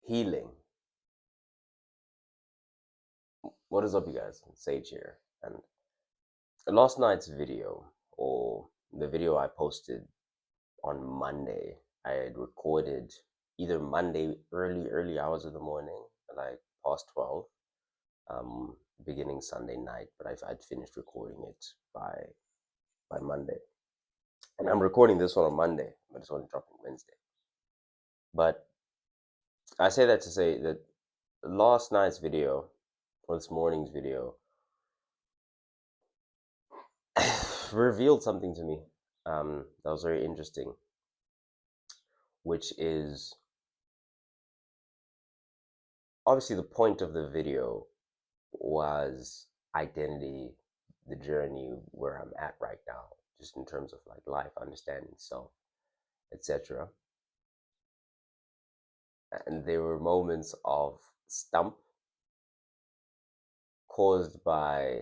Healing. What is up, you guys? Sage here. And last night's video, or the video I posted on Monday, I had recorded either Monday early hours of the morning, like past 12, um, beginning Sunday night, but I'd finished recording it by Monday. And I'm recording this one on Monday, but it's only dropping Wednesday. But I say that to say that last night's video, or this morning's video, revealed something to me that was very interesting, which is obviously the point of the video was identity, the journey where I'm at right now, just in terms of like life, understanding self, etc. And there were moments of stump caused by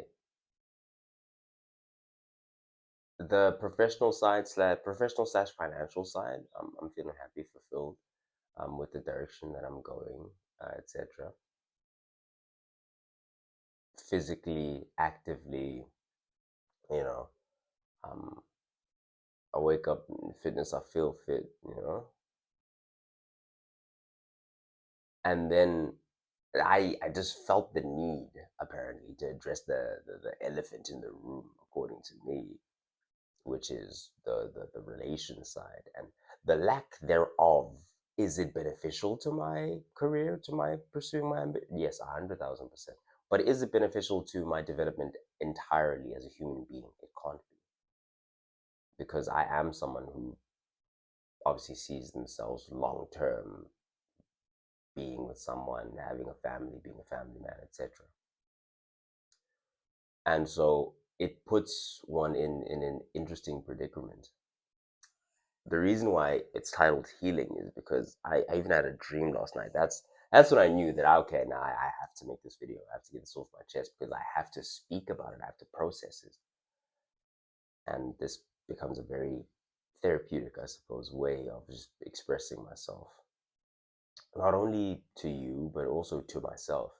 the professional slash financial side. I'm feeling happy, fulfilled with the direction that I'm going, etc. Physically, actively, you know, um, I wake up in fitness, I feel fit. And then I just felt the need, apparently, to address the elephant in the room, according to me, which is the relation side and the lack thereof. Is it beneficial to my career, to my pursuing my ambition? Yes, 100,000%. But is it beneficial to my development entirely as a human being? It can't be, because I am someone who obviously sees themselves long term being with someone, having a family, being a family man, etc. And so it puts one in an interesting predicament. The reason why it's titled Healing is because I even had a dream last night. That's when I knew that okay, now I have to make this video. I have to get this off my chest because I have to speak about it. I have to process it. And this becomes a very therapeutic, I suppose, way of just expressing myself. Not only to you, but also to myself.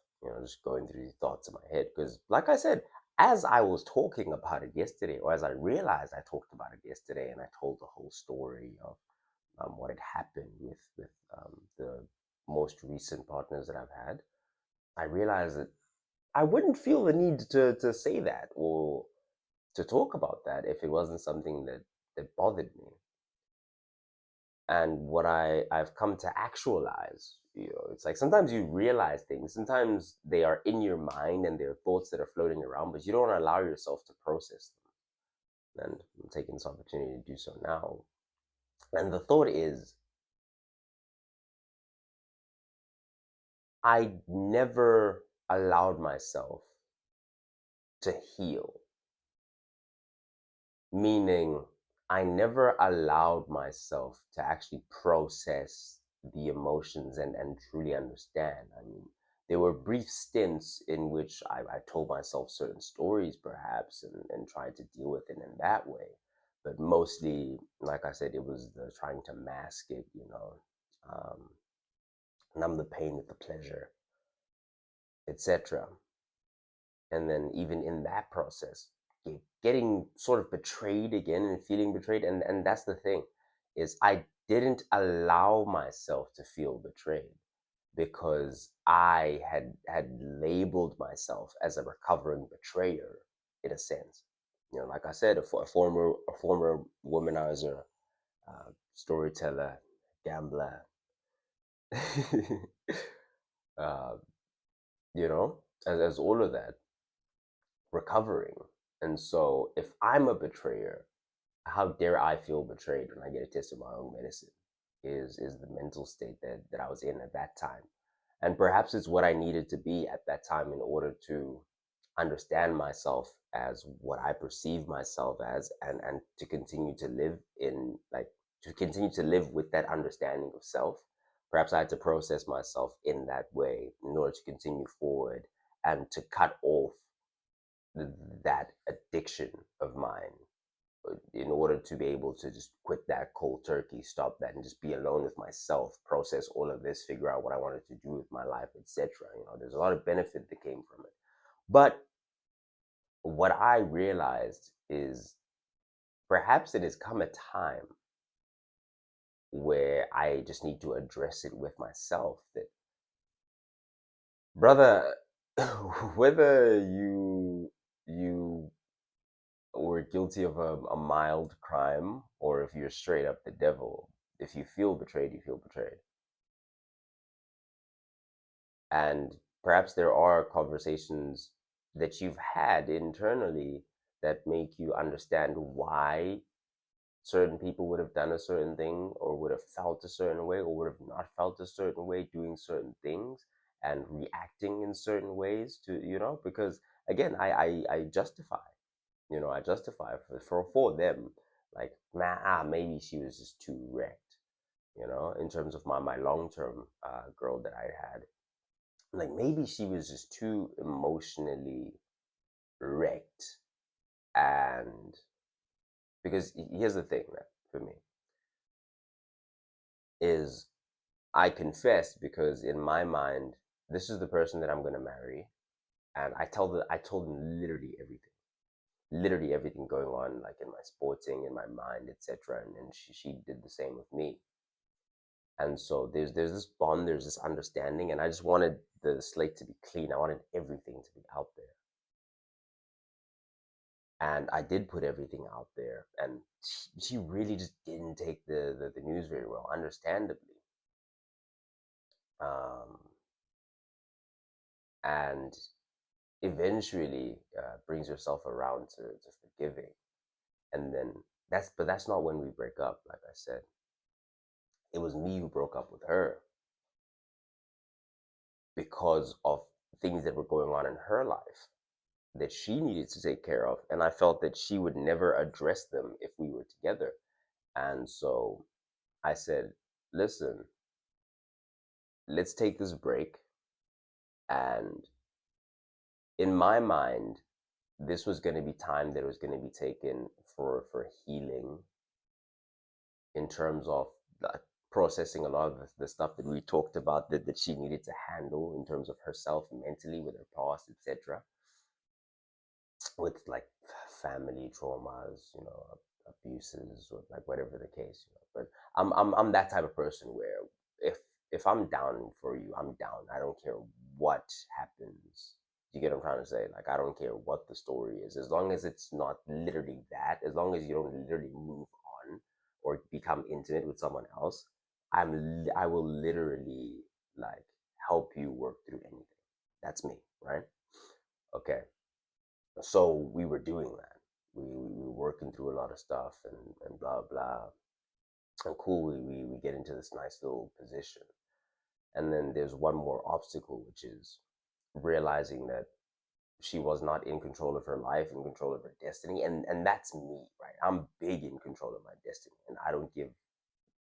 Just going through these thoughts in my head. Because, like I said, as I was talking about it yesterday, or as I realized I talked about it yesterday, and I told the whole story of what had happened with the most recent partners that I've had, I realized that I wouldn't feel the need to say that or to talk about that if it wasn't something that bothered me. And what I've come to actualize, it's like sometimes you realize things, sometimes they are in your mind and they're thoughts that are floating around, but you don't allow yourself to process them. And I'm taking this opportunity to do so now. And the thought is, I never allowed myself to heal, meaning I never allowed myself to actually process the emotions and truly understand. I mean, there were brief stints in which I told myself certain stories, perhaps, and tried to deal with it in that way. But mostly, like I said, it was the trying to mask it, numb the pain with the pleasure, etc. And then even in that process, getting sort of betrayed again and feeling betrayed. And that's the thing, is I didn't allow myself to feel betrayed because I had labeled myself as a recovering betrayer, in a sense. Like I said, a former womanizer, storyteller, gambler, uh, as all of that, recovering. And so if I'm a betrayer, how dare I feel betrayed when I get a taste of my own medicine? Is the mental state that I was in at that time. And perhaps it's what I needed to be at that time in order to understand myself as what I perceive myself as, and to continue to live in, like, to continue to live with that understanding of self. Perhaps I had to process myself in that way in order to continue forward and to cut off that addiction of mine. in order to be able to just quit that cold turkey, stop that, and just be alone with myself, process all of this, figure out what I wanted to do with my life, etc. There's a lot of benefit that came from it. But what I realized is perhaps it has come a time where I just need to address it with myself that, brother, whether you were guilty of a mild crime or if you're straight up the devil, if you feel betrayed, you feel betrayed. And perhaps there are conversations that you've had internally that make you understand why certain people would have done a certain thing or would have felt a certain way or would have not felt a certain way doing certain things and reacting in certain ways to, because again, I justify, I justify for them, like, man, maybe she was just too wrecked, in terms of my long-term girl that I had. Like, maybe she was just too emotionally wrecked. And because here's the thing, man, for me, is I confess because in my mind, this is the person that I'm gonna marry, and I told them literally everything going on, like in my sporting, in my mind, etc. And she did the same with me. And so there's this bond, there's this understanding, and I just wanted the slate to be clean. I wanted everything to be out there. And I did put everything out there, and she really just didn't take the news very well, understandably. Um, and eventually brings yourself around to forgiving, and then that's not when we break up. Like I said, it was me who broke up with her because of things that were going on in her life that she needed to take care of, and I felt that she would never address them if we were together. And so I said, listen, let's take this break. And in my mind, this was going to be time that was going to be taken for healing, in terms of processing a lot of the stuff that we talked about, that she needed to handle in terms of herself mentally with her past, etc., with like family traumas, abuses, or like whatever the case. But I'm that type of person where if if I'm down for you, I'm down. I don't care what happens. You get what I'm trying to say? Like, I don't care what the story is, as long as it's not literally that. As long as you don't literally move on or become intimate with someone else, I will literally, like, help you work through anything. That's me, right? Okay. So we were doing that. We were working through a lot of stuff, and blah blah. And cool, we get into this nice little position. And then there's one more obstacle, which is realizing that she was not in control of her life, in control of her destiny. And that's me, right? I'm big in control of my destiny, and I don't give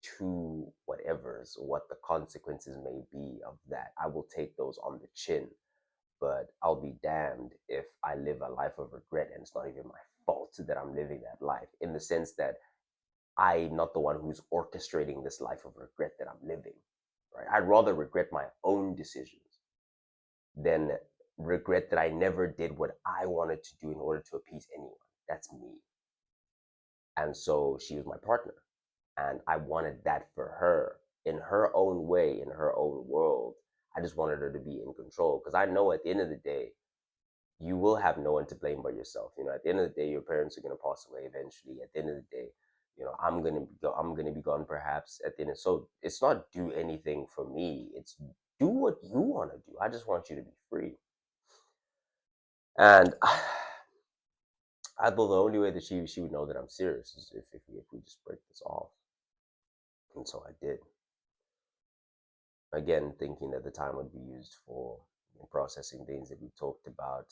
two whatevers what the consequences may be of that. I will take those on the chin, but I'll be damned if I live a life of regret and it's not even my fault that I'm living that life, in the sense that I'm not the one who's orchestrating this life of regret that I'm living. Right? I'd rather regret my own decisions than regret that I never did what I wanted to do in order to appease anyone. That's me. And so she was my partner. And I wanted that for her in her own way, in her own world. I just wanted her to be in control, because I know at the end of the day, you will have no one to blame but yourself. At the end of the day, your parents are going to pass away eventually. At the end of the day, I'm gonna be gone perhaps at the end. So it's not do anything for me. It's do what you want to do. I just want you to be free. And I thought the only way that she would know that I'm serious is if we just break this off. And so I did. Again, thinking that the time would be used for processing things that we talked about.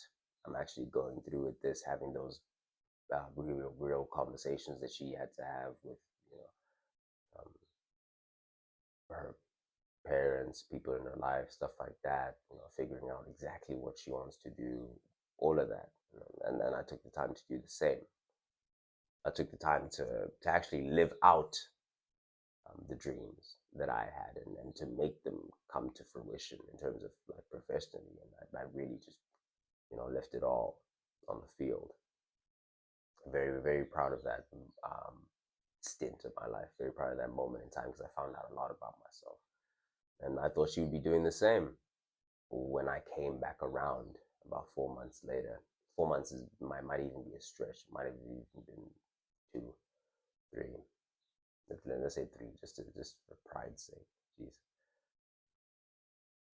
I'm actually going through with this, having those real conversations that she had to have with, you know um, her parents, people in her life, stuff like that. Figuring out exactly what she wants to do, all of that. And then I took the time to do the same. I took the time to actually live out the dreams that I had, and to make them come to fruition in terms of like professionally. And I really just, left it all on the field. Very, very proud of that stint of my life. Very proud of that moment in time because I found out a lot about myself. And I thought she would be doing the same when I came back around about 4 months later. 4 months might even be a stretch. Might have even been 2, 3. Let's say 3, just for pride's sake. Jeez.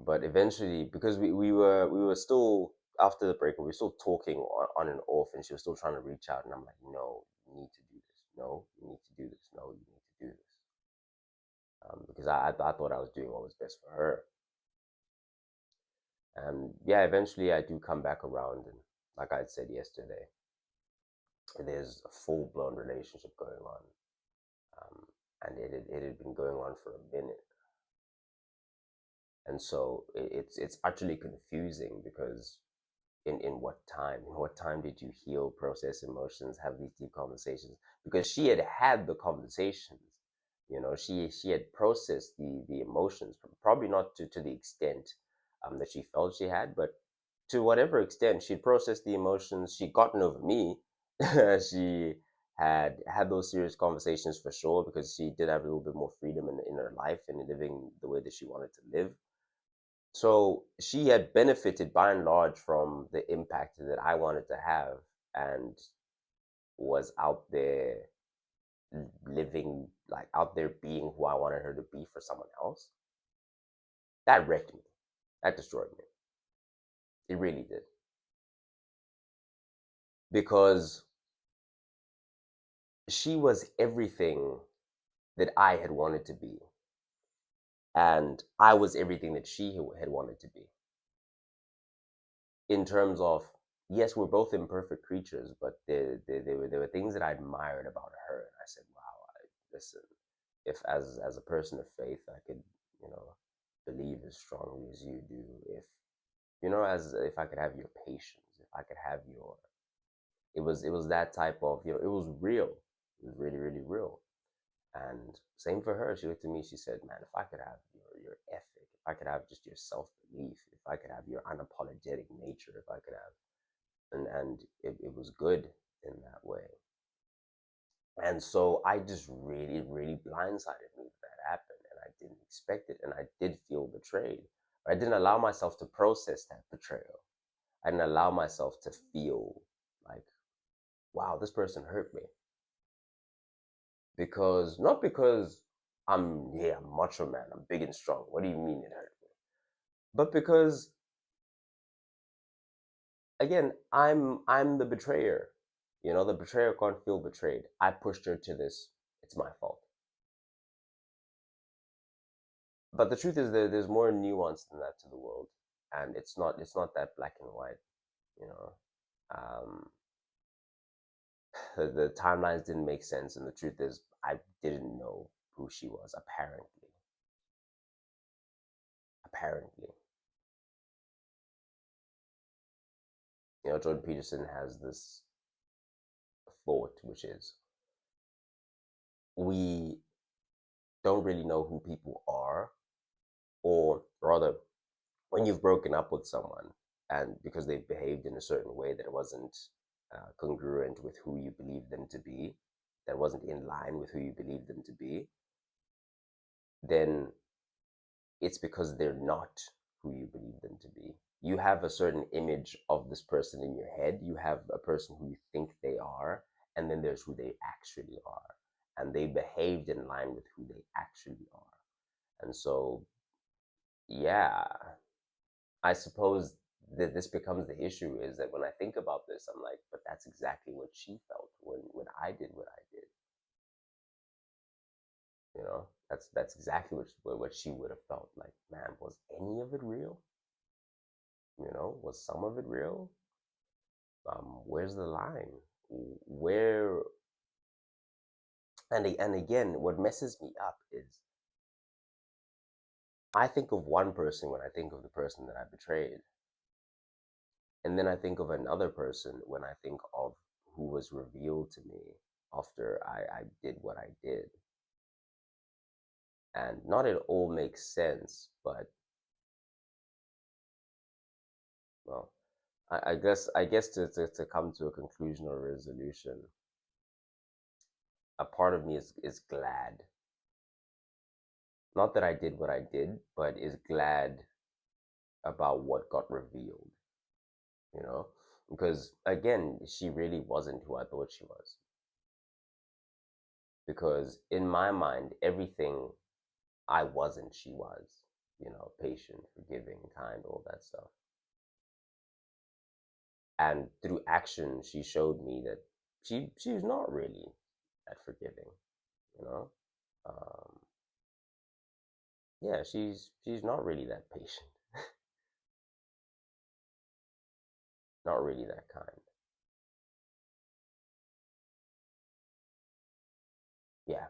But eventually, because we were still after the break, we were still talking on and off, and she was still trying to reach out, and I'm like, no, you need to do this. No, you need to do this. No, you need to do this. Because I thought I was doing what was best for her. And yeah, eventually I do come back around, and like I had said yesterday, there's a full blown relationship going on, and it had been going on for a minute. And so it's utterly confusing because in what time did you heal, process emotions, have these deep conversations? Because she had the conversations, she had processed the emotions, probably not to the extent that she felt she had, but to whatever extent she'd processed the emotions, she'd gotten over me. She had those serious conversations for sure, because she did have a little bit more freedom in her life and living the way that she wanted to live. So she had benefited by and large from the impact that I wanted to have, and was out there living, like out there being who I wanted her to be for someone else. That wrecked me. That destroyed me. It really did. Because she was everything that I had wanted to be, and I was everything that she had wanted to be. In terms of, yes, we're both imperfect creatures, but there were things that I admired about her, and I said, "Wow, listen, if as a person of faith, I could, you know, believe as strongly as you do, as if I could have your patience, if I could have your, it was that type of, it was real, it was really, really real." And same for her. She looked at me. She said, "Man, if I could have your ethic, if I could have just your self belief, if I could have your unapologetic nature, if I could have," and it was good in that way. And so I just really, really blindsided me that happened, and I didn't expect it, and I did feel betrayed. But I didn't allow myself to process that betrayal. I didn't allow myself to feel like, wow, this person hurt me. Because not because I'm macho man, I'm big and strong. What do you mean it hurt me? But because, again, I'm the betrayer. The betrayer can't feel betrayed. I pushed her to this. It's my fault. But the truth is that there's more nuance than that to the world, and it's not that black and white. You know, um, the timelines didn't make sense, and the truth is I didn't know who she was. Apparently, Jordan Peterson has this thought, which is, we don't really know who people are, or rather, when you've broken up with someone and because they've behaved in a certain way that wasn't congruent with who you believe them to be, that wasn't in line with who you believe them to be, then it's because they're not who you believe them to be. You have a certain image of this person in your head. You have a person who you think they are, and then there's who they actually are. And they behaved in line with who they actually are. And so, yeah, I suppose that this becomes the issue, is that when I think about this, I'm like, but that's exactly what she felt when I did what I did. That's exactly what she would have felt like. Man, was any of it real? Was some of it real? Where's the line? Where and again, what messes me up is I think of one person when I think of the person that I betrayed, and then I think of another person when I think of who was revealed to me after I did what I did. And not it all makes sense, but well, I guess to come to a conclusion or a resolution, a part of me is glad. Not that I did what I did, but is glad about what got revealed, you know? Because again, she really wasn't who I thought she was. Because in my mind, everything I wasn't, she was, patient, forgiving, kind, all that stuff. And through action, she showed me that she's not really that forgiving, you know? Um, yeah, she's not really that patient, not really that kind. Yeah,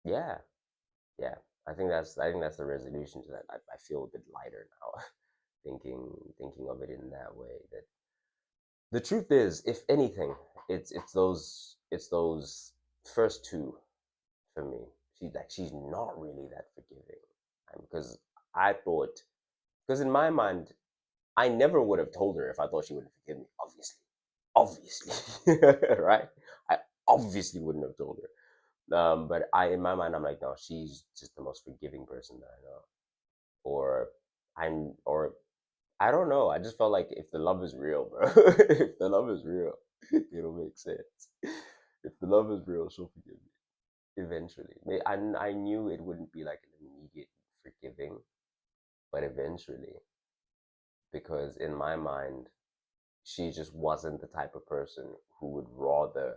yeah, yeah. I think that's the resolution to that. I feel a bit lighter now, thinking of it in that way. That the truth is, if anything, it's those first two for me. She's not really that forgiving, because I thought, because in my mind, I never would have told her if I thought she wouldn't forgive me. Obviously, right? I obviously wouldn't have told her. But in my mind, I'm like, no, she's just the most forgiving person that I know. Or or I don't know. I just felt like if the love is real, bro, if the love is real, it'll make sense. If the love is real, she'll forgive me eventually. I knew it wouldn't be like an immediate forgiving, but eventually, because in my mind, she just wasn't the type of person who would rather.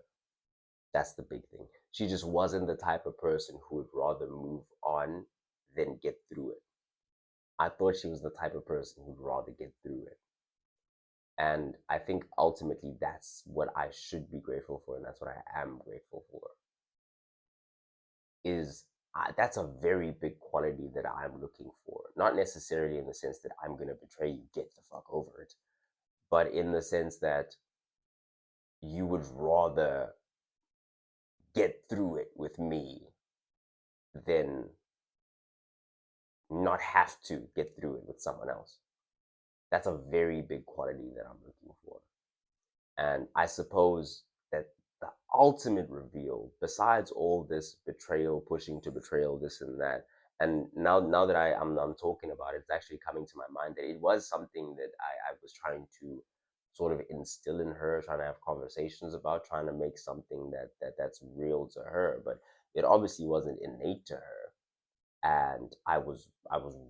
That's the big thing. She just wasn't the type of person who would rather move on than get through it. I thought she was the type of person who'd rather get through it. And I think ultimately that's what I should be grateful for, and that's what I am grateful for. Is That's a very big quality that I'm looking for. Not necessarily in the sense that I'm gonna betray you, get the fuck over it, but in the sense that you would rather get through it with me than not have to get through it with someone else. That's a very big quality that I'm looking for. And I suppose that the ultimate reveal, besides all this betrayal, pushing to betrayal, this and that, and now that I'm talking about it, it's actually coming to my mind that it was something that I was trying to sort of instill in her, trying to have conversations about, trying to make something that's real to her. But it obviously wasn't innate to her. And I was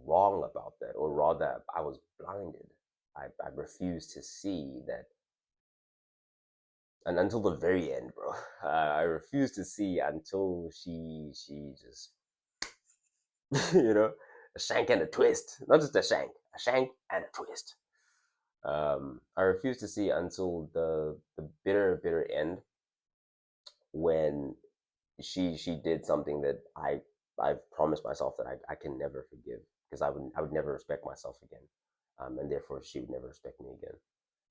wrong about that, or rather, I was blinded. I refused to see that, and until the very end, bro. I refused to see until she just a shank and a twist, not just a shank and a twist. I refused to see until the bitter end, when she did something that I've promised myself that I can never forgive, because I would never respect myself again, and therefore she would never respect me again,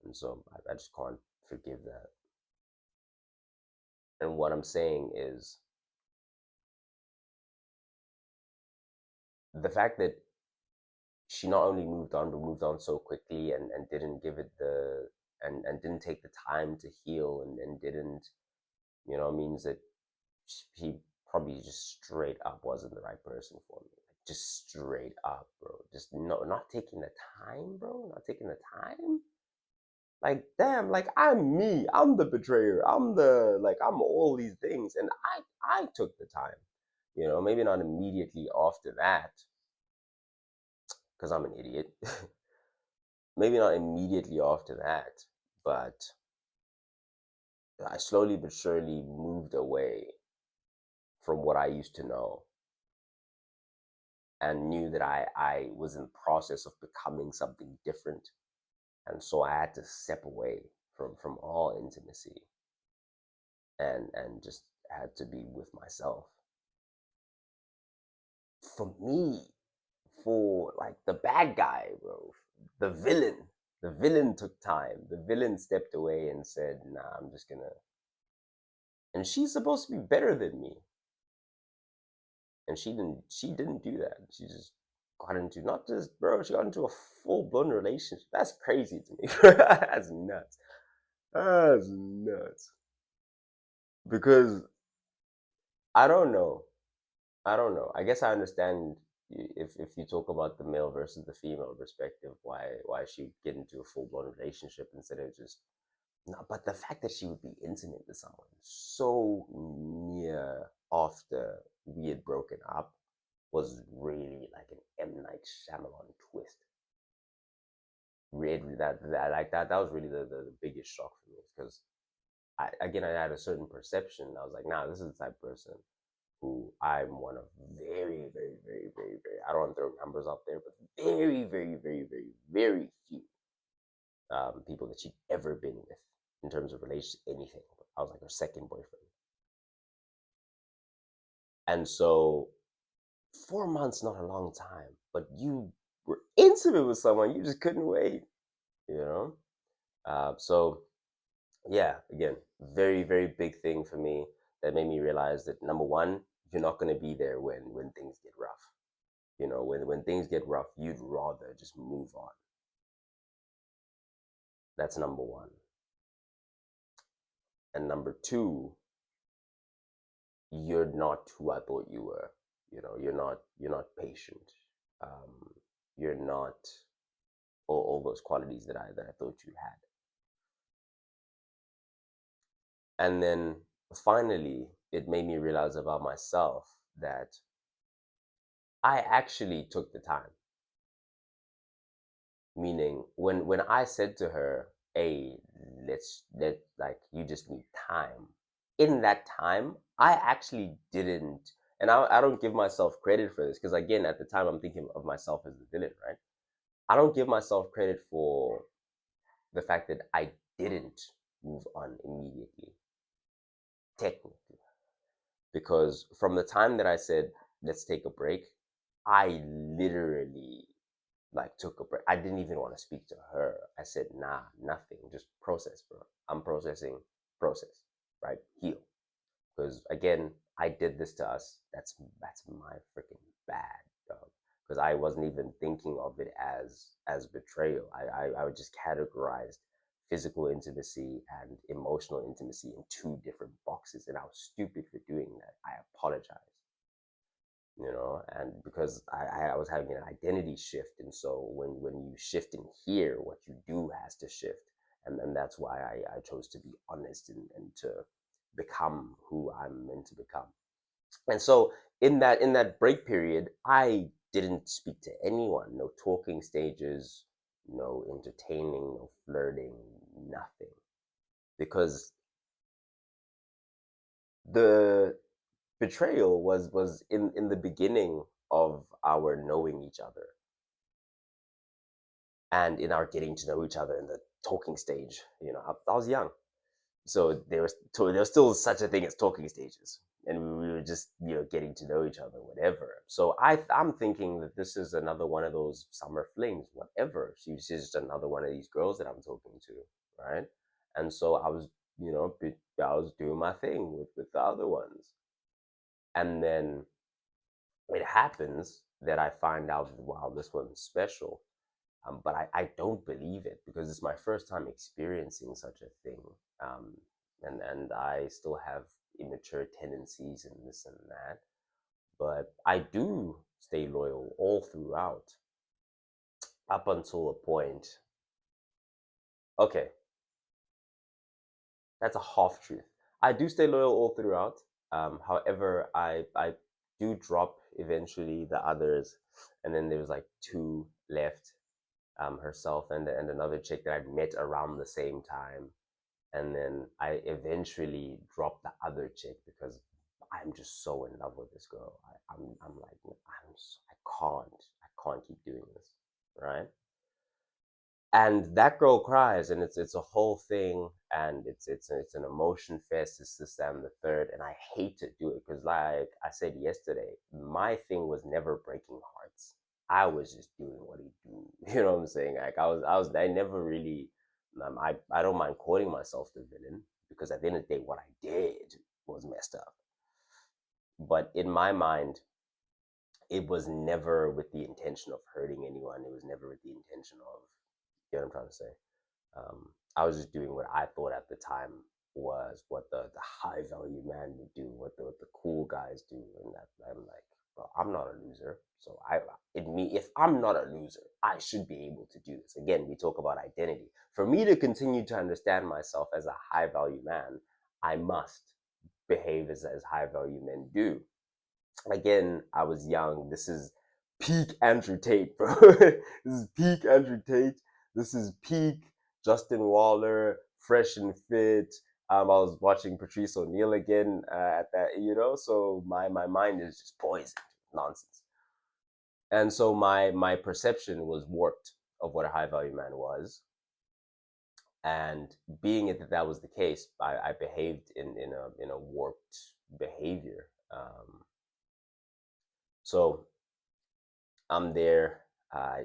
and so I just can't forgive that. And what I'm saying is, the fact that she not only moved on, but moved on so quickly, and didn't give it and didn't take the time to heal, and didn't, means that he probably just straight up wasn't the right person for me. Like, just straight up, bro. Just not taking the time, bro. Not taking the time. Like, damn, like I'm me. I'm the betrayer. I'm all these things, and I took the time. Maybe not immediately after that, because I'm an idiot. Maybe not immediately after that, but I slowly but surely moved away from what I used to know, and knew that I was in the process of becoming something different. And so I had to step away from all intimacy, and just had to be with myself. For me, for like the bad guy, bro, the villain took time. The villain stepped away and said, nah, I'm just gonna and she's supposed to be better than me, and she didn't do that. She just got into, not just, bro, she got into a full-blown relationship. That's crazy to me. That's nuts. That's nuts. Because I don't know. I don't know. I guess I understand if you talk about the male versus the female perspective, why she would get into a full-blown relationship instead of just, no. But the fact that she would be intimate with someone so near after we had broken up was really like an M. Night Shyamalan twist. Really, that was really the biggest shock for me, because I had a certain perception. I was like, nah, this is the type of person who I'm one of very, very, very, very, very, I don't want to throw numbers out there, but very, very, very, very, very few people that she'd ever been with in terms of relationship, anything. I was like her second boyfriend. And so 4 months, not a long time, but you were intimate with someone, you just couldn't wait, you know? So yeah, again, very, very big thing for me that made me realize that, number one, you're not going to be there when things get rough. When things get rough, you'd rather just move on. That's number one. And number two, you're not who I thought you were. You're not patient. Um, you're not all those qualities that I thought you had. And then finally, it made me realize about myself that I actually took the time. Meaning, when I said to her, "Hey, let like you just need time." In that time, I actually didn't, and I don't give myself credit for this, because again, at the time, I'm thinking of myself as the villain, right? I don't give myself credit for the fact that I didn't move on immediately, technically, because from the time that I said, "Let's take a break," I literally like took a break. I didn't even want to speak to her. I said, nah, nothing. Just process, bro. I'm processing, process, right? Heal. Because again, I did this to us. That's my freaking bad, dog. Because I wasn't even thinking of it as betrayal. I would just categorized physical intimacy and emotional intimacy in two different boxes, and I was stupid for doing that. I apologize. And because I was having an identity shift, and so when you shift in here, what you do has to shift, and then that's why I chose to be honest, and to become who I'm meant to become. And so in that break period, I didn't speak to anyone. No talking stages, no entertaining, no flirting, nothing, because the betrayal was in the beginning of our knowing each other, and in our getting to know each other in the talking stage. I was young, so there was still such a thing as talking stages, and we were just getting to know each other, whatever. So I'm thinking that this is another one of those summer flings, whatever. She's just another one of these girls that I'm talking to, right? And so I was doing my thing with the other ones, and then it happens that I find out, wow, this one's special. But I don't believe it, because it's my first time experiencing such a thing. Um, and I still have immature tendencies and this and that. But I do stay loyal all throughout, up until a point. Okay, that's a half truth. I do stay loyal all throughout. However, I do drop eventually the others, and then there was like two left, herself and another chick that I'd met around the same time, and then I eventually dropped the other chick because I'm just so in love with this girl. I'm like, I can't keep doing this, right? And that girl cries, and it's a whole thing, and it's an emotion fest. It's this and the third, and I hate to do it, because, like I said yesterday, my thing was never breaking hearts. I was just doing what he do. You know what I'm saying? Like I never really. I don't mind calling myself the villain, because at the end of the day, what I did was messed up. But in my mind, it was never with the intention of hurting anyone. It was never with the intention of, you know what I'm trying to say. I was just doing what I thought at the time was what the high value man would do, what the cool guys do, and that I'm like, well, I'm not a loser, so if I'm not a loser, I should be able to do this. Again, we talk about identity. For me to continue to understand myself as a high value man, I must behave as high value men do. Again, I was young. This is peak Andrew Tate, bro. This is peak Andrew Tate. This is peak Justin Waller, fresh and fit. I was watching Patrice O'Neal again at that, so my mind is just poisoned, nonsense. And so my perception was warped of what a high value man was. And being it that that was the case, I behaved in a warped behavior. So I'm there. I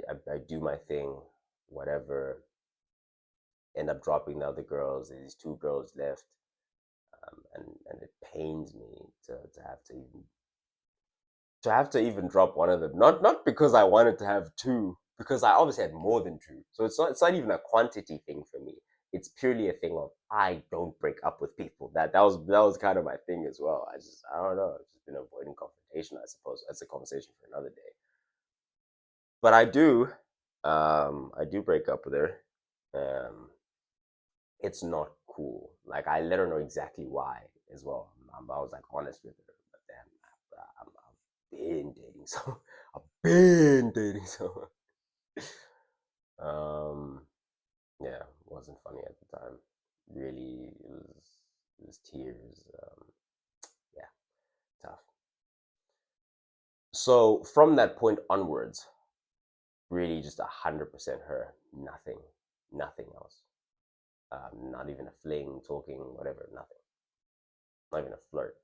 do my thing, whatever. End up dropping the other girls. There's two girls left, and it pains me to have to even drop one of them. Not because I wanted to have two, because I obviously had more than two. So it's not even a quantity thing for me. It's purely a thing of I don't break up with people. That was kind of my thing as well. I don't know. I've just been avoiding confrontation. I suppose that's a conversation for another day. But I do break up with her. Um, it's not cool. Like I let her know exactly why as well. I was like honest with her, but then I've been dating so I've been dating so. um, yeah, it wasn't funny at the time. Really, it was tears. Yeah, tough. So from that point onwards, really just 100% her. Nothing else. Not even a fling, talking, whatever, nothing. Not even a flirt.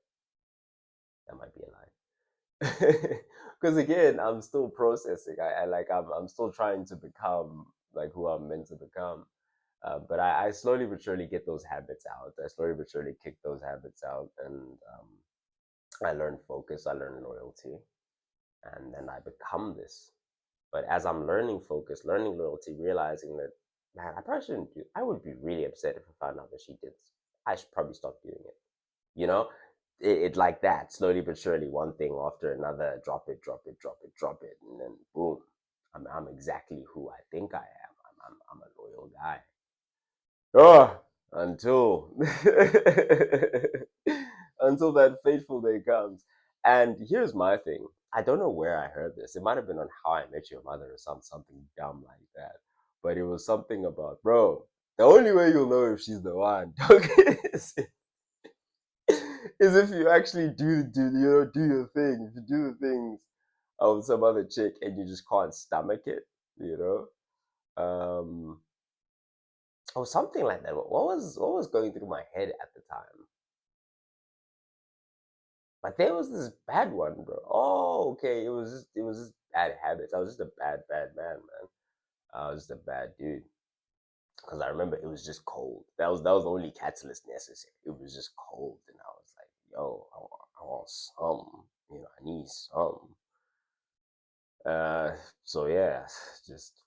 That might be a lie. Because again, I'm still processing. I'm still trying to become like who I'm meant to become. But I slowly but surely get those habits out. I slowly but surely kick those habits out, and I learn focus. I learn loyalty, and then I become this. But as I'm learning focus, learning loyalty, realizing that, man, I probably shouldn't do. I would be really upset if I found out that she did this. I should probably stop doing it. You know, it like that, slowly but surely, one thing after another. Drop it, drop it, drop it, drop it, and then boom, I'm exactly who I think I am. I'm a loyal guy. Oh, until until that fateful day comes. And here's my thing. I don't know where I heard this. It might have been on How I Met Your Mother or something dumb like that. But it was something about, bro, the only way you'll know if she's the one is if you actually do your thing. If you do the things of some other chick and you just can't stomach it, you know. Or something like that. What was going through my head at the time? But there was this bad one, bro. Oh, okay. It was just bad habits. I was just a bad man, man. I was just a bad dude. Because I remember it was just cold. That was the only catalyst necessary. It was just cold, and I was like, yo, I want some. I need some. Uh, so yeah, just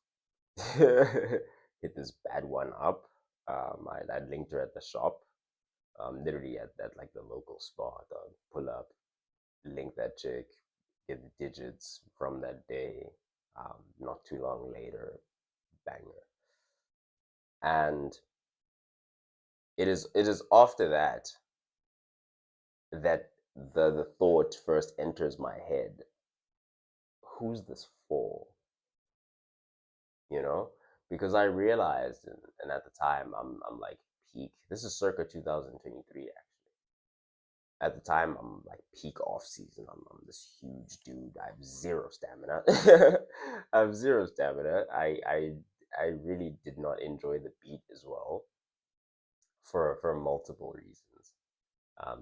hit this bad one up. I linked her at the shop. Literally at like the local spot. Pull up, link that chick, get the digits from that day. Not too long later, banger. And it is after that the thought first enters my head. Who's this for? You know, because I realized, and at the time, I'm like peak. This is circa 2023. At the time, I'm like peak off season. I'm this huge dude. I have zero stamina. I have zero stamina. I really did not enjoy the beat as well, for multiple reasons,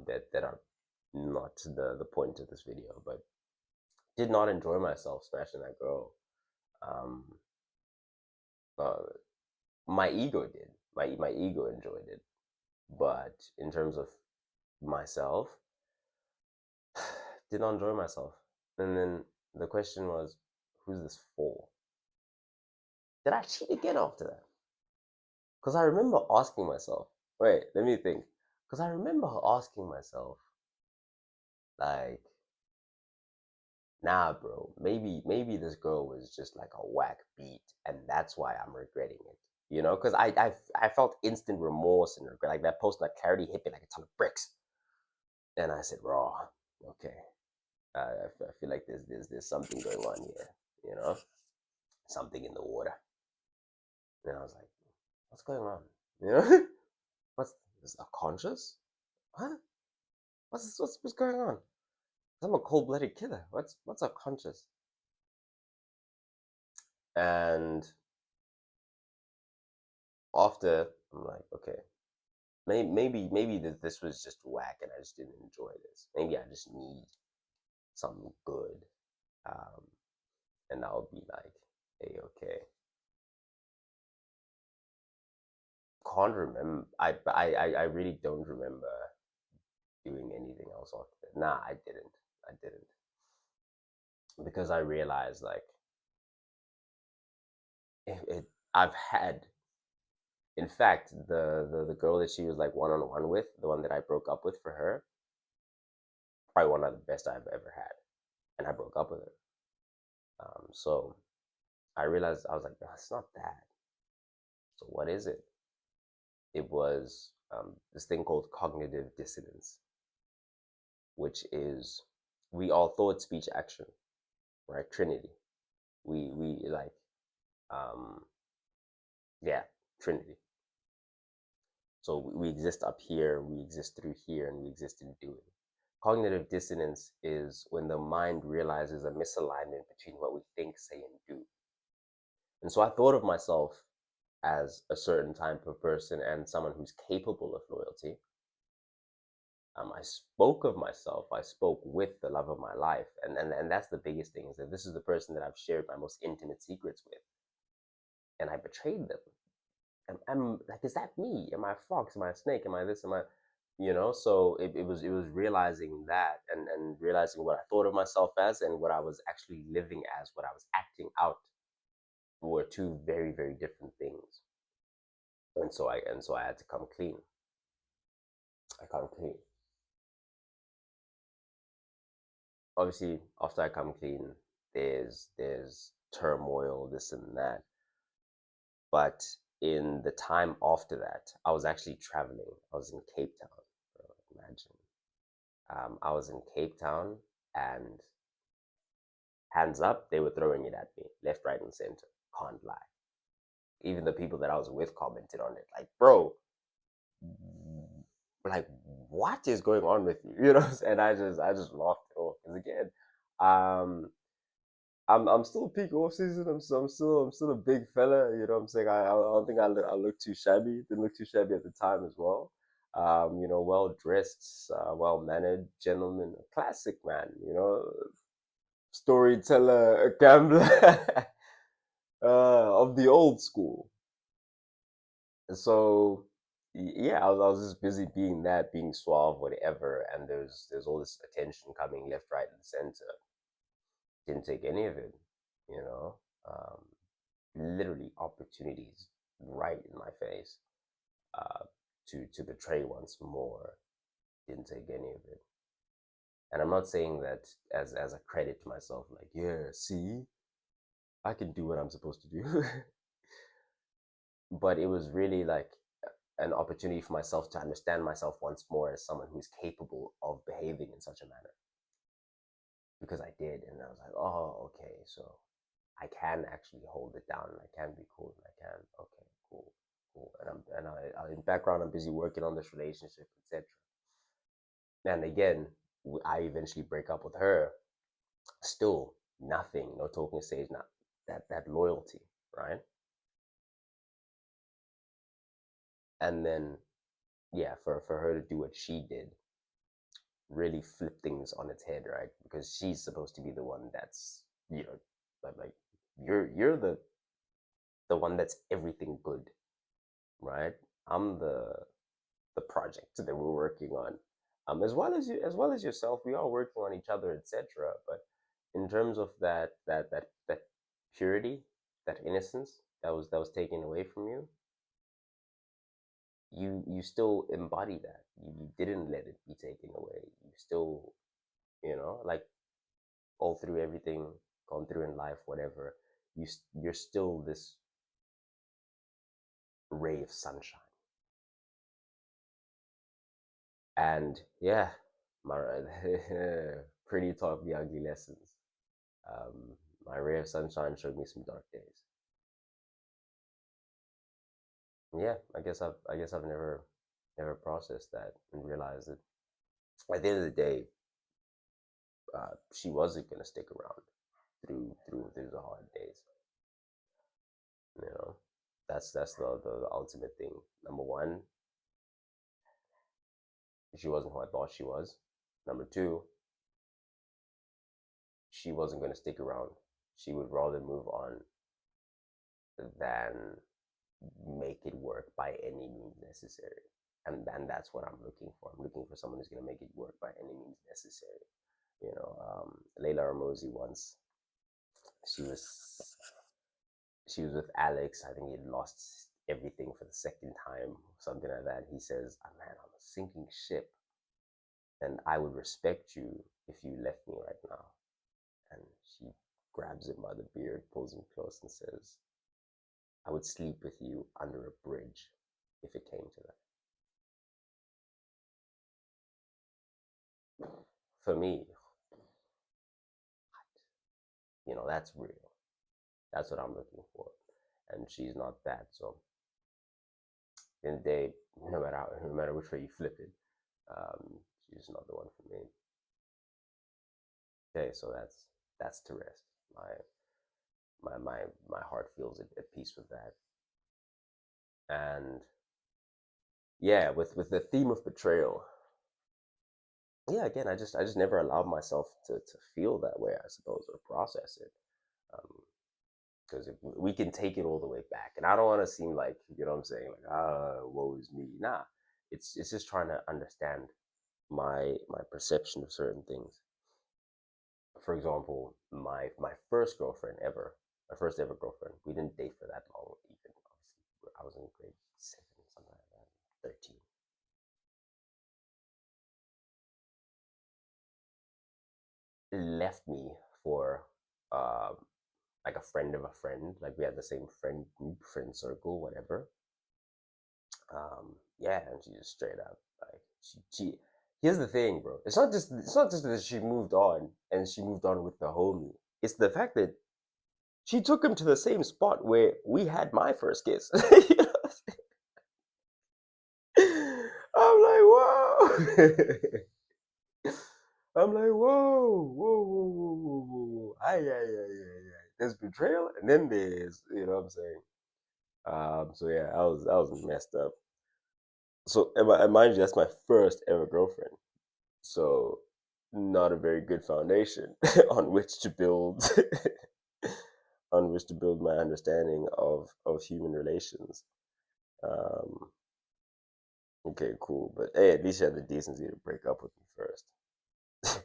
that are not the point of this video, but did not enjoy myself smashing that girl. Um, uh, my ego did. My ego enjoyed it, but in terms of myself, did not enjoy myself. And then the question was, who's this for? Did I cheat again after that? Because I remember asking myself, wait, let me think. Because I remember asking myself, like, nah, bro, maybe this girl was just like a whack beat, and that's why I'm regretting it. You know, because I felt instant remorse and regret. Like that post, like clarity hit me like a ton of bricks, and I said, raw, okay, I feel like there's something going on here. You know, something in the water. And I was like, what's going on? You know, what's this? A conscious? What? What's going on? I'm a cold-blooded killer. What's a conscious? And after I'm like, okay, maybe this was just whack, and I just didn't enjoy this. Maybe I just need something good, um, and I'll be like, hey, okay. Can't remember. I really don't remember doing anything else after that. Nah, I didn't. I didn't because I realized like it I've had. In fact, the girl that she was like one on one with, the one that I broke up with for her, probably one of the best I've ever had, and I broke up with her. So I realized I was like, no, it's not that. So what is it? It was this thing called cognitive dissonance, which is we all thought, speech, action, right? Trinity. We like um, yeah, Trinity. So we exist up here, we exist through here, and we exist in doing. Cognitive dissonance is when the mind realizes a misalignment between what we think, say, and do. And so I thought of myself as a certain type of person and someone who's capable of loyalty. I spoke of myself, I spoke with the love of my life. And that's the biggest thing is that this is the person that I've shared my most intimate secrets with. And I betrayed them. I'm like, is that me? Am I a fox? Am I a snake? Am I this? Am I, you know? So it was realizing that and realizing what I thought of myself as and what I was actually living as, what I was acting out were two very, very different things. And so I had to come clean. I come clean. Obviously, after I come clean, there's turmoil, this and that. But in the time after that, I was actually traveling. I was in Cape Town. Bro, imagine. I was in Cape Town, and hands up, they were throwing it at me, left, right, and center. Can't lie. Even the people that I was with commented on it, like, bro, like, what is going on with you? You know, and I just laughed it off because again, um, I'm still peak off season. I'm still a big fella. You know what I'm saying? I don't think I look too shabby. Didn't look too shabby at the time as well. Well dressed, well mannered gentleman, a classic man. Storyteller, a gambler, of the old school. So yeah, I was just busy being that, being suave, whatever. And there's all this attention coming left, right, and center. Didn't take any of it, you know. Um, Literally opportunities right in my face, uh, to betray once more. Didn't take any of it. And I'm not saying that as a credit to myself, like, yeah, see, I can do what I'm supposed to do. But it was really like an opportunity for myself to understand myself once more as someone who's capable of behaving in such a manner. Because I did, and I was like, oh, okay, so I can actually hold it down, and I can be cool, and I can, okay, cool, cool. In the background, I'm busy working on this relationship, etc. And again, I eventually break up with her. Still, nothing, no talking stage, not that loyalty, right? And then, yeah, for her to do what she did, really flip things on its head, right? Because she's supposed to be the one that's, like you're the one that's everything good, right? I'm the project that we're working on. as well as yourself. We are working on each other, etc. But in terms of that purity, that innocence that was taken away from you, you still embody that. You didn't let it be taken away. You still, like all through everything gone through in life, whatever, you're still this ray of sunshine. And yeah, my pretty taught me ugly lessons. My ray of sunshine showed me some dark days. Yeah, I guess I've never processed that and realized that at the end of the day, she wasn't gonna stick around through the hard days. You know, that's the ultimate thing. Number one, she wasn't who I thought she was. Number two, she wasn't gonna stick around. She would rather move on than make it work by any means necessary. And then that's what I'm looking for. I'm looking for someone who's gonna make it work by any means necessary. Layla Ramosi once, she was she was with Alex. I think he had lost everything for the second time, something like that. He says, "Oh, man, I'm a sinking ship, and I would respect you if you left me right now." And she grabs him by the beard, pulls him close, and says, "I would sleep with you under a bridge if it came to that." For me, that's real. That's what I'm looking for. And she's not that. So in the day, no matter which way you flip it, she's not the one for me. Okay, so that's to rest. My heart feels at peace with that. And yeah, with the theme of betrayal, yeah, again, I just never allowed myself to feel that way, I suppose, or process it. Because we can take it all the way back, and I don't want to seem like, what I'm saying, like, woe is me. Nah, it's just trying to understand my perception of certain things. For example, my first girlfriend ever, my first ever girlfriend, we didn't date for that long. Even obviously, I was in grade 7, something like that, 13. Left me for um, like a friend of a friend. Like we had the same friend group, friend circle, whatever. Yeah, and she just straight up like she. Here's the thing, bro. It's not just that she moved on and she moved on with the homie. It's the fact that she took him to the same spot where we had my first kiss. You know what I'm saying? I'm like, whoa. I'm like, whoa, whoa, whoa, whoa, whoa, whoa, whoa. Aye, aye, aye, aye, aye. There's betrayal, and then there's, what I'm saying. So yeah, I was messed up. So and mind you, that's my first ever girlfriend. So not a very good foundation on which to build on which to build my understanding of human relations. Um, okay, cool, but hey, at least she had the decency to break up with me first.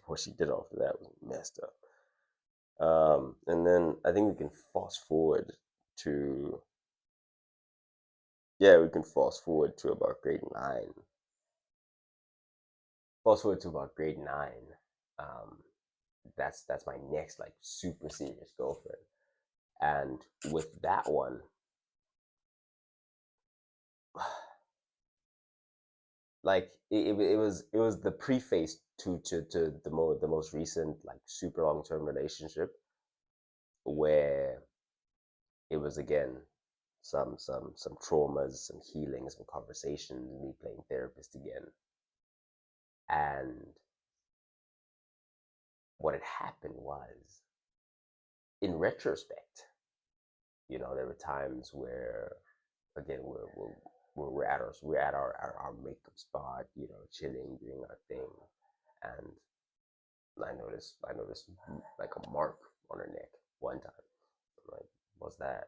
What she did after that was messed up. And then I think we can fast forward to yeah, we can fast forward to about grade 9. Fast forward to about grade 9. Um, that's my next like super serious girlfriend, and with that one, like it was the preface to the most recent like super long term relationship where it was again some traumas, some healing, some conversations, me playing therapist again. And what had happened was, in retrospect, there were times where, again, we're at our makeup spot, chilling, doing our thing, and I noticed like a mark on her neck one time. I'm like, what's that?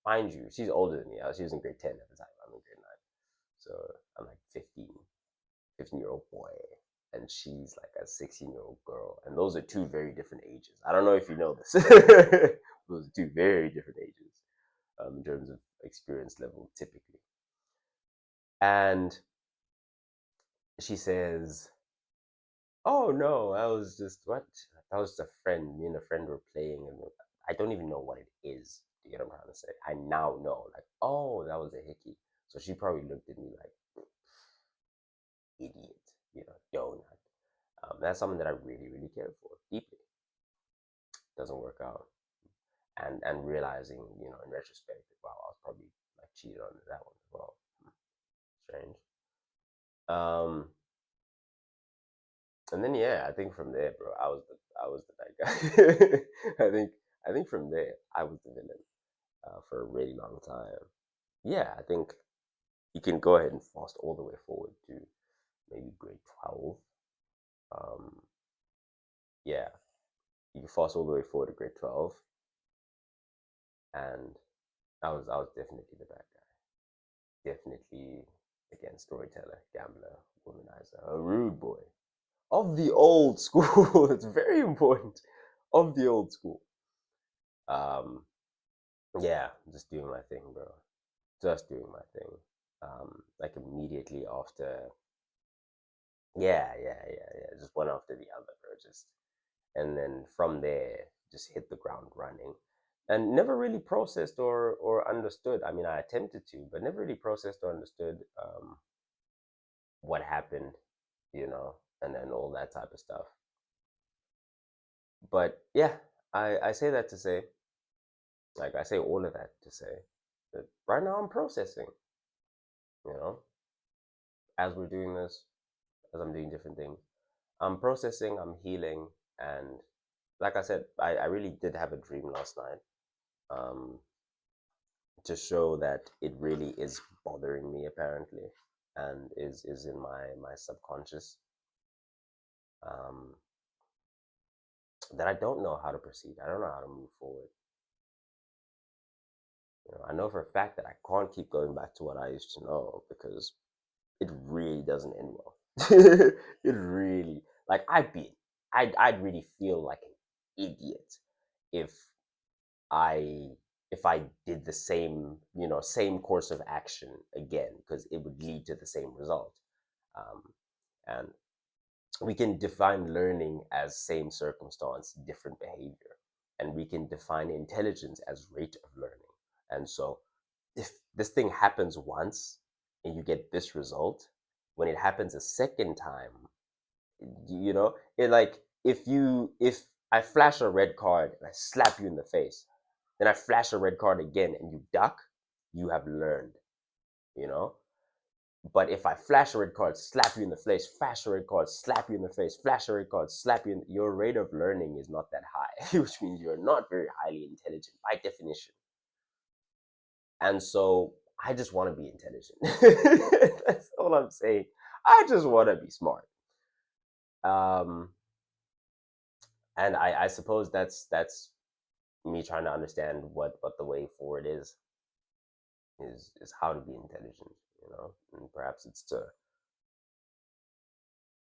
Mind you, she's older than me. She was in grade 10 at the time. I'm in grade 9, so I'm like 15. 15-year-old boy, and she's like a 16-year-old girl, and those are two very different ages. I don't know if you know this. Those are two very different ages in terms of experience level, typically. And she says, "Oh no, that was just what? That was just a friend. Me and a friend were playing, and I don't even know what it is. Do you get what I'm trying to say? I now know, like, oh, that was a hickey." So she probably looked at me like, idiot, donut. That's something that I really, really care for deeply. Doesn't work out, and realizing, in retrospect, wow, I was probably like cheated on that one as well. Strange. Um, and then yeah, I think from there, bro, I was the bad guy. I think from there, I was the villain for a really long time. Yeah, I think you can go ahead and fast all the way forward to maybe grade 12. Um, yeah, you can fast all the way forward to grade 12, and I was definitely the bad guy. Definitely, again, storyteller, gambler, womanizer, a rude boy of the old school. It's very important, of the old school. Um, yeah, just doing my thing, bro. Just doing my thing. Like immediately after, yeah. Just one after the other, bro. Just and then from there, just hit the ground running, and never really processed or understood. I mean, I attempted to, but never really processed or understood what happened, and then all that type of stuff. But yeah, I say that to say, like, I say all of that to say that right now I'm processing, you know, as we're doing this, as I'm doing different things. I'm processing, I'm healing, and like I said, I really did have a dream last night, um, to show that it really is bothering me apparently, and is in my subconscious, um, that I don't know how to proceed. I don't know how to move forward. I know for a fact that I can't keep going back to what I used to know because it really doesn't end well. It really, like, I'd really feel like an idiot if I if I did the same course of action again, because it would lead to the same result. Um, and we can define learning as same circumstance, different behavior, and we can define intelligence as rate of learning. And so, if this thing happens once and you get this result, when it happens a second time, it, like, if I flash a red card and I slap you in the face, then I flash a red card again and you duck, you have learned, you know. But if I flash a red card, slap you in the face, flash a red card, slap you in the face, flash a red card, slap you your rate of learning is not that high, which means you're not very highly intelligent by definition. And so I just want to be intelligent. That's all I'm saying. I just want to be smart. Um, and I suppose that's me trying to understand what the way forward is how to be intelligent, and perhaps it's to,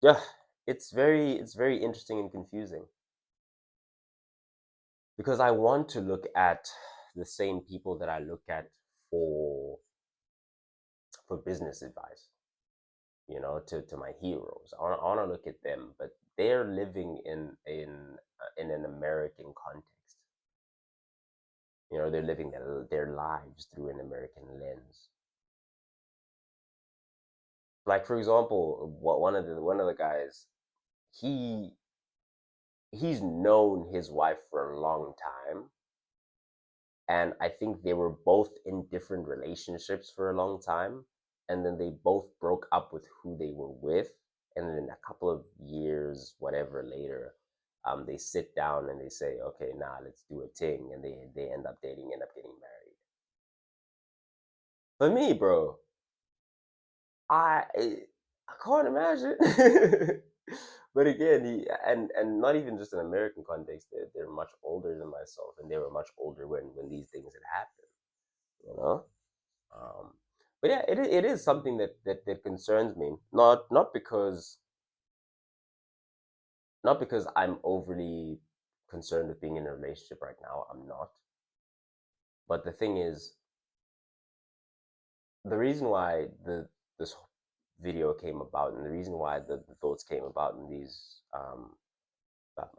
yeah, it's very interesting and confusing because I want to look at the same people that I look at for for business advice, to my heroes. I want to look at them, but they're living in an American context. They're living their lives through an American lens. Like, for example, what one of the guys, he he's known his wife for a long time, and I think they were both in different relationships for a long time, and then they both broke up with who they were with, and then a couple of years, whatever, later, they sit down and they say, okay, nah, let's do a thing, and they end up dating, end up getting married. For me, bro, I can't imagine. But again, and not even just in American context, they're much older than myself, and they were much older when these things had happened. You know. Um, but yeah, it is something that concerns me. Not because I'm overly concerned with being in a relationship right now. I'm not. But the thing is, the reason why the this video came about, and the reason why the thoughts came about, and these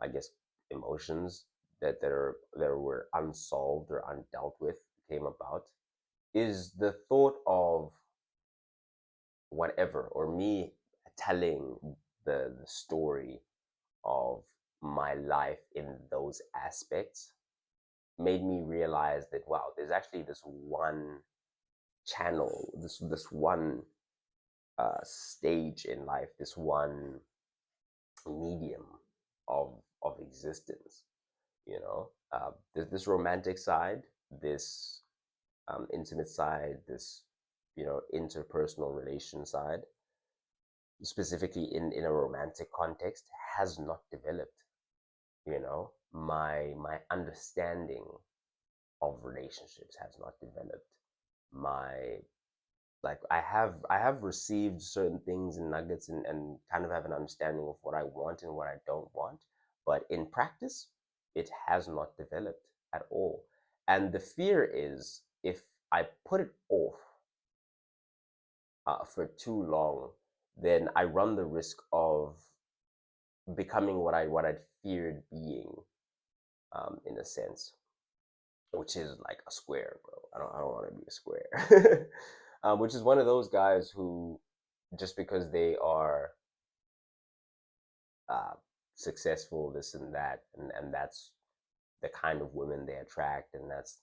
I guess emotions that were unsolved or undealt with came about, is the thought of whatever, or me telling the story of my life in those aspects made me realize that wow, there's actually this one channel, this one stage in life, this one medium of existence. This romantic side, this intimate side, this interpersonal relation side, specifically in a romantic context, has not developed. My understanding of relationships has not developed. My like I have received certain things and nuggets, and kind of have an understanding of what I want and what I don't want, but in practice it has not developed at all. And the fear is, if I put it off for too long, then I run the risk of becoming what I'd feared being, in a sense, which is like a square, bro. I don't want to be a square. Which is one of those guys who, just because they are uh, successful, this and that, and that's the kind of women they attract, and that's,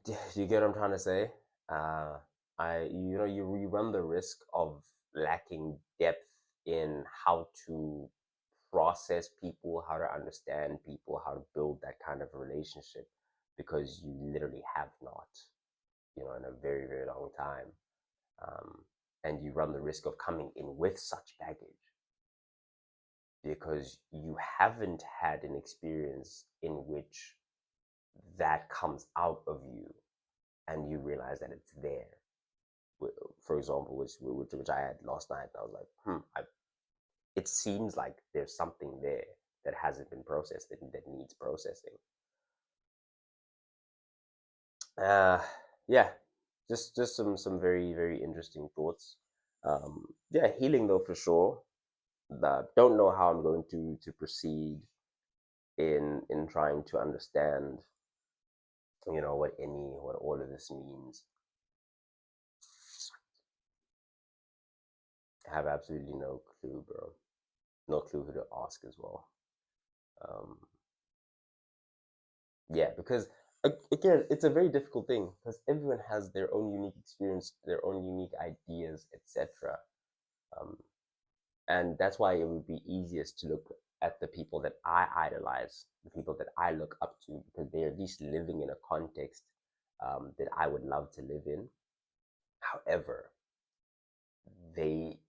do you get what I'm trying to say? Uh, you run the risk of lacking depth in how to process people, how to understand people, how to build that kind of a relationship, because you literally have not, in a very, very long time. Um, and you run the risk of coming in with such baggage because you haven't had an experience in which that comes out of you and you realize that it's there. For example, which I had last night, I was like, it seems like there's something there that hasn't been processed, that needs processing. Uh, yeah, just some very, very interesting thoughts. Yeah, healing though, for sure. Don't know how I'm going to proceed in trying to understand, what all of this means. I have absolutely no clue, bro. No clue who to ask as well. Um, yeah, because again, it's a very difficult thing because everyone has their own unique experience, their own unique ideas, etc. Um, and that's why it would be easiest to look at the people that I idolize, the people that I look up to, because they're at least living in a context that I would love to live in. However, they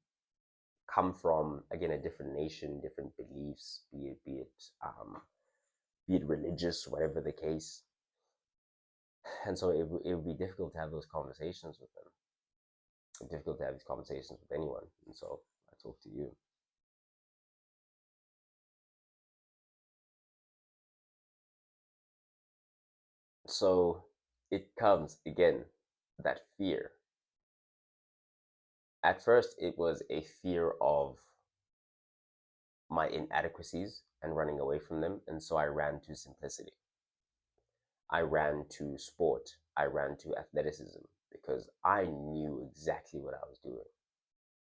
come from, again, a different nation, different beliefs, be it religious, whatever the case, and so it would be difficult to have those conversations with them. It's difficult to have these conversations with anyone, and so I talk to you. So it comes again, that fear. At first, it was a fear of my inadequacies and running away from them, and so I ran to simplicity. I ran to sport. I ran to athleticism because I knew exactly what I was doing.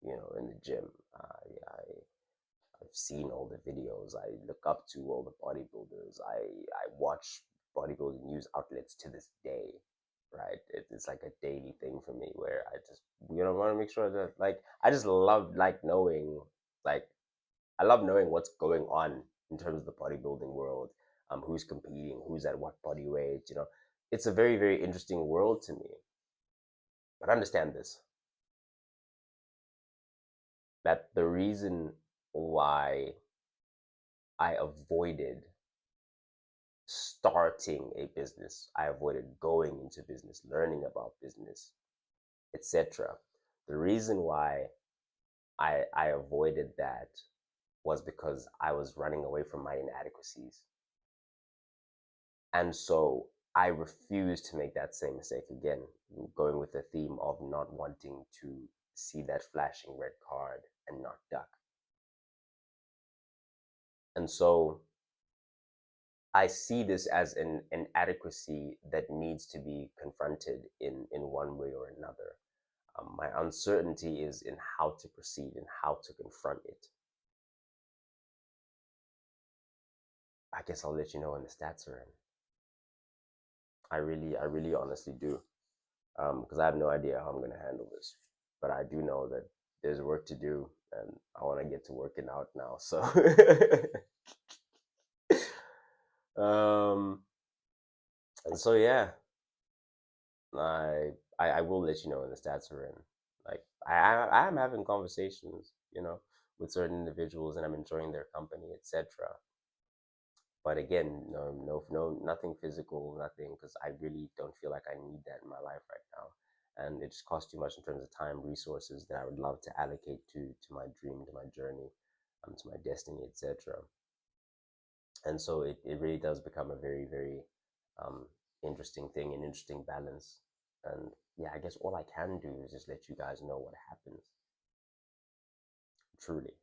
In the gym, I've seen all the videos. I look up to all the bodybuilders. I watch bodybuilding news outlets to this day, right? It's like a daily thing for me where I just want to make sure that, like, I just love, like, knowing, like, I love knowing what's going on in terms of the bodybuilding world. Who's competing, who's at what body weight. It's a very, very interesting world to me. But understand this, that the reason why I avoided starting a business, I avoided going into business, learning about business, etc. The reason why I avoided that was because I was running away from my inadequacies. And so I refused to make that same mistake again, going with the theme of not wanting to see that flashing red card and not duck. And so I see this as an inadequacy that needs to be confronted in one way or another. My uncertainty is in how to proceed and how to confront it. I guess I'll let you know when the stats are in. I really honestly do, because I have no idea how I'm going to handle this. But I do know that there's work to do, and I want to get to working out now. So, um, and so yeah, I, I will let you know when the stats are in. Like I am having conversations, with certain individuals, and I'm enjoying their company, etc. But again, no, nothing physical, nothing, because I really don't feel like I need that in my life right now, and it just costs too much in terms of time, resources that I would love to allocate to my dream, to my journey, to my destiny, etc. And so it really does become a very, very um, interesting thing, an interesting balance. And yeah, I guess all I can do is just let you guys know what happens. Truly,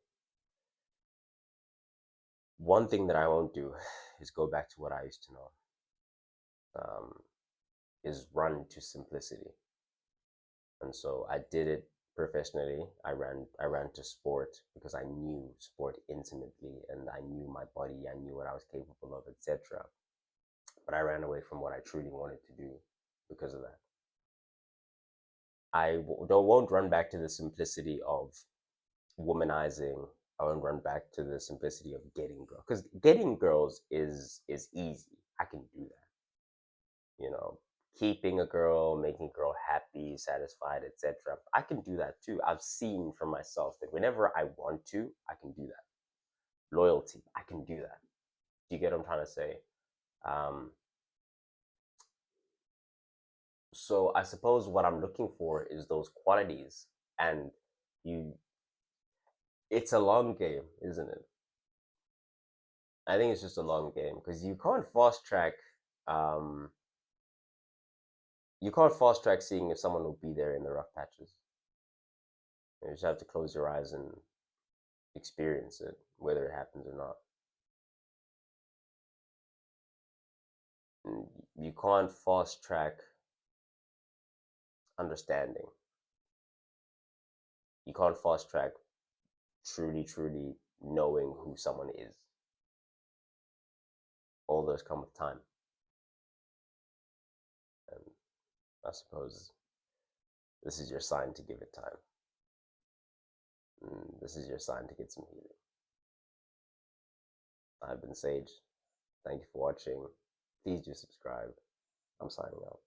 one thing that I won't do is go back to what I used to know. Um, is run to simplicity. And so I did it professionally. I ran to sport because I knew sport intimately and I knew my body, I knew what I was capable of, etc. But I ran away from what I truly wanted to do because of that. Won't run back to the simplicity of womanizing. I won't run back to the simplicity of getting girls, because getting girls is easy. I can do that. you know, Keeping a girl, making a girl happy, satisfied, etc. I can do that too. I've seen for myself that whenever I want to, I can do that. Loyalty, I can do that. Do you get what I'm trying to say? Um, so I suppose what I'm looking for is those qualities, and you. It's a long game, isn't it? I think it's just a long game because Um, you can't fast track seeing if someone will be there in the rough patches. You just have to close your eyes and experience it, whether it happens or not. And you can't fast track understanding. You can't fast track truly, truly knowing who someone is. All those come with time. And I suppose this is your sign to give it time. And this is your sign to get some healing. I've been Sage. Thank you for watching. Please do subscribe. I'm signing out.